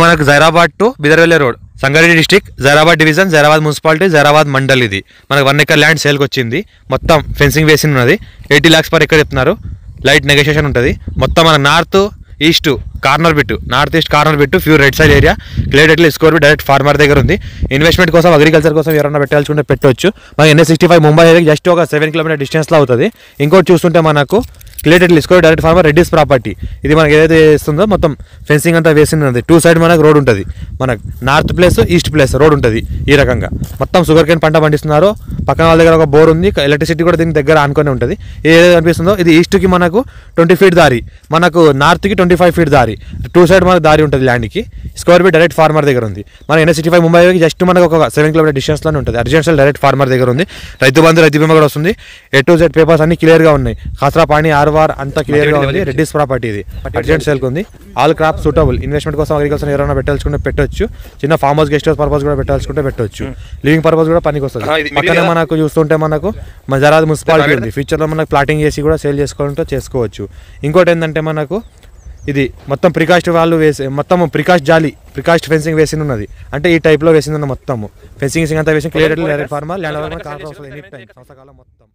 మనకు జైరాబాద్ టు బిదర్వెల్లి road, Sangareddy district, Zaheerabad division, Zaheerabad municipality, Zaheerabad mandal. ఇది మనకు 1 ఎకర్ ల్యాండ్ సేల్కి వచ్చింది. మొత్తం ఫెన్సింగ్ వేసి ఉన్నది. 80 lakhs per ఎకర్ చెప్తున్నారు. లైట్ నెగోషియేషన్ ఉంటుంది. మొత్తం మన north east corner bit, north east corner bit, pure red side area. Clear title score direct farmer దగ్గర ఉంది. ఇన్వెస్ట్మెంట్ కోసం, అగ్రికల్చర్ కోసం ఎవరైనా పెట్టాల్సుకుంటే పెట్టవచ్చు. మనకి NH65 ముంబై ఏరియాకి జస్ట్ ఒక 7 kilometer డిస్టెన్స్లో అవుతుంది. ఇంకోటి చూస్తుంటే మనకు clear title score direct farmer, Reddy's property. ఇది మనకి ఏదైతే వేస్తుందో మొత్తం ఫెన్సింగ్ అంతా వేసింది. 2 side మనకు రోడ్ ఉంటుంది. మనకు north place, east place road ఉంటుంది. ఈ రకంగా మొత్తం షుగర్ కేన్ పంట పండిస్తున్నారు. పక్కన వాళ్ళ దగ్గర ఒక బోర్ ఉంది. ఎలక్ట్రిసిటీ కూడా దీని దగ్గర ఆనుకొని ఉంటుంది. ఏదైతే కనిపిస్తుందో ఇది ఈస్ట్కి మనకు 20 feet దారి, మనకు నార్త్కి 25 feet దారి. 2 side మనకు దారి ఉంటుంది ల్యాండ్కి. స్క్వేర్ ఫీట్ డైరెక్ట్ ఫార్మర్ దగ్గర ఉంది. మన NH65 ముంబైకి జస్ట్ మనకు ఒక 7 kilometer డిస్టెన్స్లోనే ఉంటుంది. అర్జెన్షియల్ డైరెక్ట్ ఫార్మర్ దగ్గర ఉంది. రైతు బంధు, రైతు బీమా కూడా వస్తుంది. A to Z పేపర్స్ అన్ని క్లియర్గా ఉన్నాయి. ఖాసరా పాణి ఆర్వార్ అంతా క్లియర్గా ఉంది. రెడ్డిస్ ప్రాపర్టీ ఇది అర్జెంట్ సేల్కి ఉంది. All crop suitable. ఇన్వెస్ట్మెంట్ కోసం, అగ్రికల్చర్ ఎవరైనా పెట్టాల్సుకుంటే పెట్టవచ్చు. చిన్న farm house, guest house purpose కూడా పెట్టాల్సుకుంటే పెట్టవచ్చు. లివింగ్ పర్పస్ కూడా పనికి వస్తుంది. పక్కనే మనకు చూస్తుంటే మనకు జైరాబాద్ మున్సిపాలిటీ ఉంది. ఫ్యూచర్లో మనకు ప్లాటింగ్ చేసి కూడా సేల్ చేసుకోవాలంటే చేసుకోవచ్చు. ఇంకోటి ఏంటంటే మనకు ఇది మొత్తం ప్రికాస్ట్ వాళ్ళు వేసి, మొత్తం ప్రికాస్ట్ జాలి, ప్రికాస్ట్ ఫెన్సింగ్ వేసి ఉన్నది. అంటే ఈ టైప్లో వేసిందన్న మొత్తం ఫెన్సింగ్ అంతా వేసి క్లియర్ డైరెక్ట్ ఫార్మర్ ల్యాండ్ సంవత్సరాలు మొత్తం.